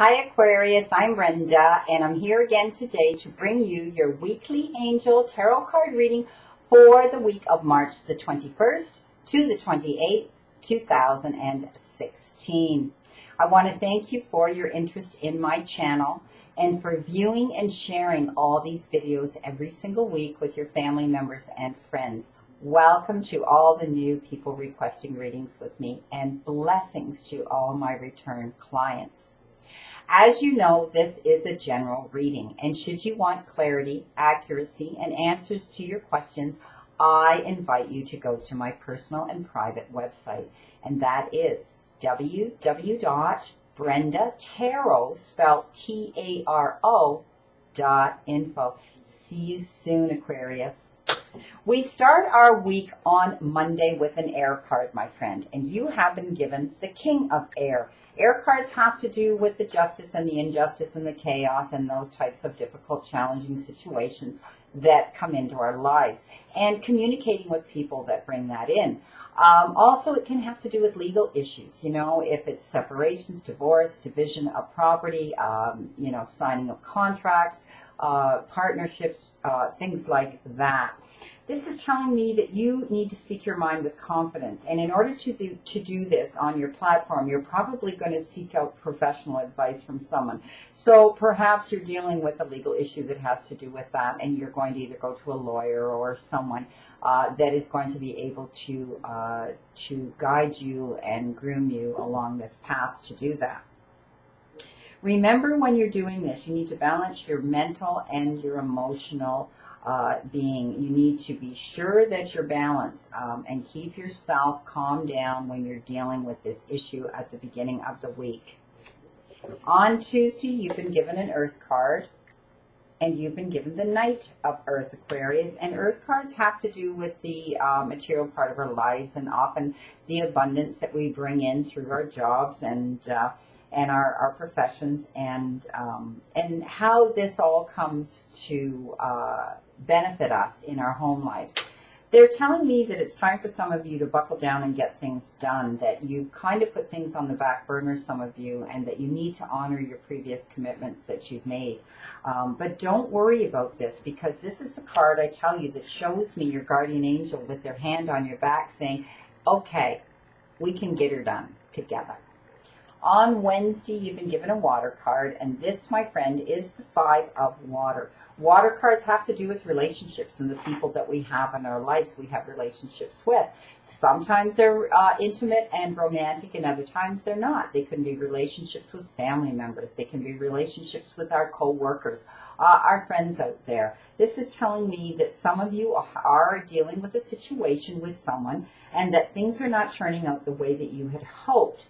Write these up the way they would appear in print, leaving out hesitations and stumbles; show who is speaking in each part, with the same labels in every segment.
Speaker 1: Hi Aquarius, I'm Brenda, and I'm here again today to bring you your weekly angel tarot card reading for the week of March the 21st to the 28th, 2016. I want to thank you for your interest in my channel and for viewing and sharing all these videos every single week with your family members and friends. Welcome to all the new people requesting readings with me, and blessings to all my return clients. As you know, this is a general reading, and should you want clarity, accuracy, and answers to your questions, I invite you to go to my personal and private website, and that is www.brendatarot, spelled T-A-R-O.info. See you soon, Aquarius. We start our week on Monday with an air card, my friend, and you have been given the King of Air. Air cards have to do with the justice and the injustice and the chaos and those types of difficult, challenging situations that come into our lives, and communicating with people that bring that in. Also, it can have to do with legal issues, if it's separations, divorce, division of property, signing of contracts, partnerships, things like that. This is telling me that you need to speak your mind with confidence. And in order to do this on your platform, you're probably going to seek out professional advice from someone. So perhaps you're dealing with a legal issue that has to do with that, and you're going to either go to a lawyer or someone that is going to be able to guide you and groom you along this path to do that. Remember, when you're doing this, you need to balance your mental and your emotional being. You need to be sure that you're balanced and keep yourself calm down when you're dealing with this issue at the beginning of the week. On Tuesday, you've been given an Earth card, and you've been given the Knight of Earth, Aquarius. And Earth cards have to do with the material part of our lives, and often the abundance that we bring in through our jobs and our professions, and how this all comes to benefit us in our home lives. They're telling me that it's time for some of you to buckle down and get things done, that you kind of put things on the back burner, some of you, and that you need to honor your previous commitments that you've made. But don't worry about this, because this is the card, I tell you, that shows me your guardian angel with their hand on your back saying, okay, we can get her done together. On Wednesday, you've been given a water card, and this, my friend, is the Five of Water. Water cards have to do with relationships and the people that we have in our lives we have relationships with. Sometimes they're intimate and romantic, and other times they're not. They can be relationships with family members. They can be relationships with our co-workers, our friends out there. This is telling me that some of you are dealing with a situation with someone, and that things are not turning out the way that you had hoped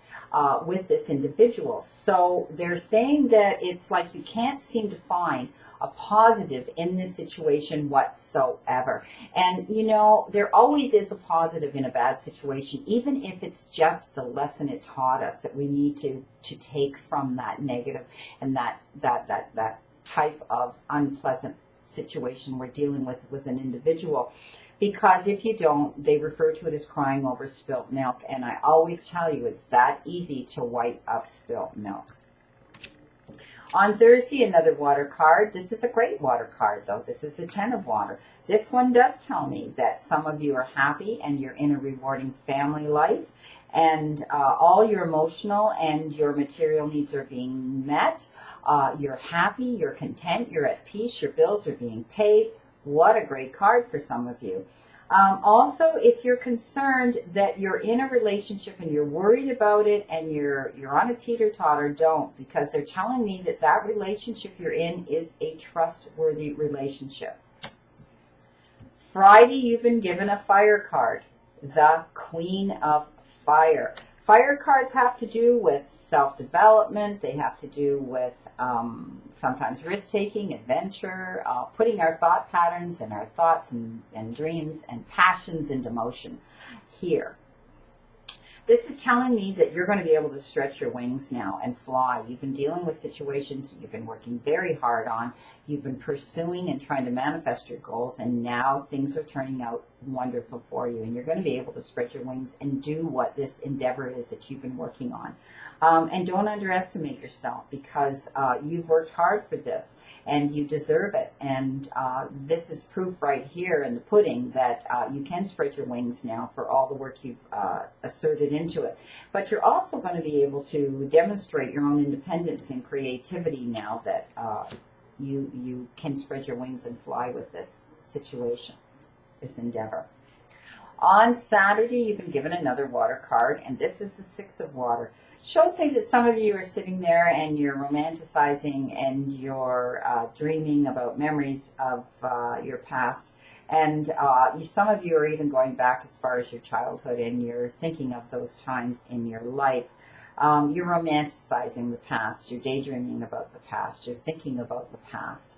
Speaker 1: with this individual. So they're saying that it's like you can't seem to find a positive in this situation whatsoever. And there always is a positive in a bad situation, even if it's just the lesson it taught us that we need to take from that negative and that type of unpleasant situation we're dealing with an individual. Because if you don't, they refer to it as crying over spilt milk. And I always tell you, it's that easy to wipe up spilt milk. On Thursday, another water card. This is a great water card, though. This is the Ten of Water. This one does tell me that some of you are happy and you're in a rewarding family life. And all your emotional and your material needs are being met. You're happy, you're content, you're at peace, your bills are being paid. What a great card for some of you. Also, if you're concerned that you're in a relationship and you're worried about it and you're on a teeter-totter, don't, because they're telling me that relationship you're in is a trustworthy relationship. Friday, you've been given a fire card, the Queen of Fire. Fire cards have to do with self-development. They have to do with sometimes risk-taking, adventure, putting our thought patterns and our thoughts and dreams and passions into motion here. This is telling me that you're going to be able to stretch your wings now and fly. You've been dealing with situations you've been working very hard on. You've been pursuing and trying to manifest your goals, and now things are turning out wonderful for you, and you're going to be able to spread your wings and do what this endeavor is that you've been working on. And don't underestimate yourself, because you've worked hard for this and you deserve it. And this is proof right here in the pudding that you can spread your wings now for all the work you've asserted into it. But you're also going to be able to demonstrate your own independence and creativity now that you can spread your wings and fly with this situation, this endeavor. On Saturday, you've been given another water card, and this is the Six of Water. Shows me that some of you are sitting there and you're romanticizing and you're dreaming about memories of your past. And some of you are even going back as far as your childhood, and you're thinking of those times in your life. You're romanticizing the past. You're daydreaming about the past. You're thinking about the past.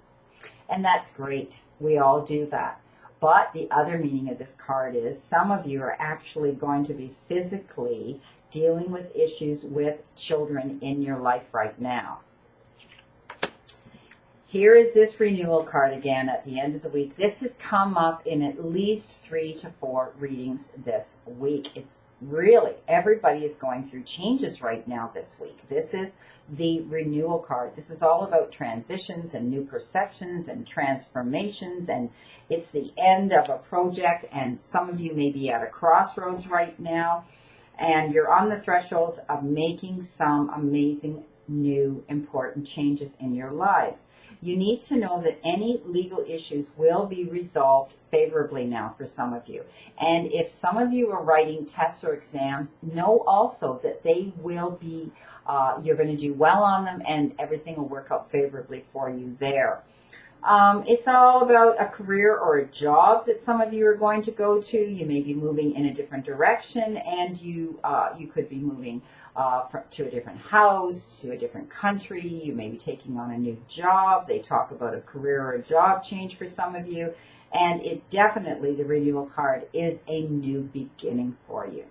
Speaker 1: And that's great. We all do that. But the other meaning of this card is some of you are actually going to be physically dealing with issues with children in your life right now. Here is this renewal card again at the end of the week. This has come up in at least 3 to 4 readings this week. It's really, everybody is going through changes right now this week. This is the renewal card. This is all about transitions and new perceptions and transformations, and it's the end of a project, and some of you may be at a crossroads right now, and you're on the thresholds of making some amazing new important changes in your lives. You need to know that any legal issues will be resolved favorably now for some of you. And if some of you are writing tests or exams, know also that they will be, you're going to do well on them, and everything will work out favorably for you there. It's all about a career or a job that some of you are going to go to. You may be moving in a different direction, and you could be moving to a different house, to a different country. You may be taking on a new job. They talk about a career or a job change for some of you. And it definitely, the renewal card, is a new beginning for you.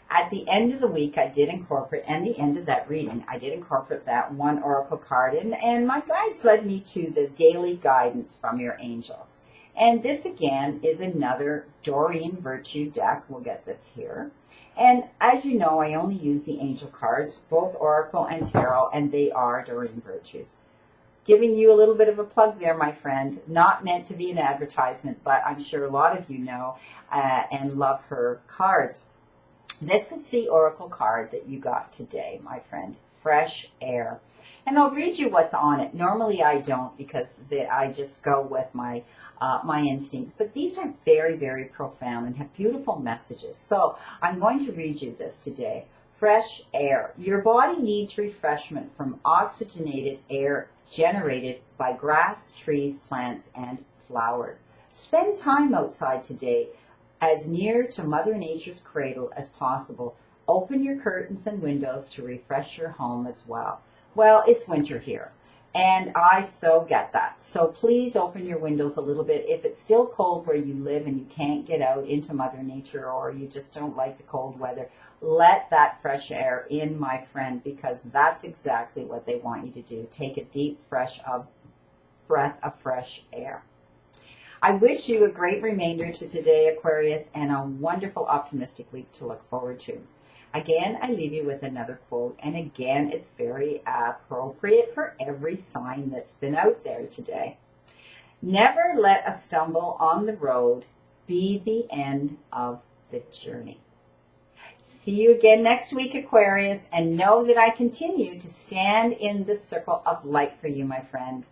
Speaker 1: At the end of the week, I did incorporate, and the end of that reading, I did incorporate that one oracle card, and my guides led me to the daily guidance from your angels. And this, again, is another Doreen Virtue deck. We'll get this here. And as you know, I only use the angel cards, both oracle and tarot, and they are Doreen Virtues. Giving you a little bit of a plug there, my friend. Not meant to be an advertisement, but I'm sure a lot of you know and love her cards. This is the oracle card that you got today, my friend. Fresh air. And I'll read you what's on it. Normally I don't, because I just go with my instinct. But these are very, very profound and have beautiful messages. So I'm going to read you this today. Fresh air. Your body needs refreshment from oxygenated air generated by grass, trees, plants, and flowers. Spend time outside today, as near to Mother Nature's cradle as possible. Open your curtains and windows to refresh your home as well. Well, it's winter here, and I so get that. So please open your windows a little bit. If it's still cold where you live and you can't get out into Mother Nature, or you just don't like the cold weather, let that fresh air in, my friend, because that's exactly what they want you to do. Take a deep, fresh breath of fresh air. I wish you a great remainder to today, Aquarius, and a wonderful, optimistic week to look forward to. Again, I leave you with another quote, and again, it's very appropriate for every sign that's been out there today. Never let a stumble on the road be the end of the journey. See you again next week, Aquarius, and know that I continue to stand in the circle of light for you, my friend.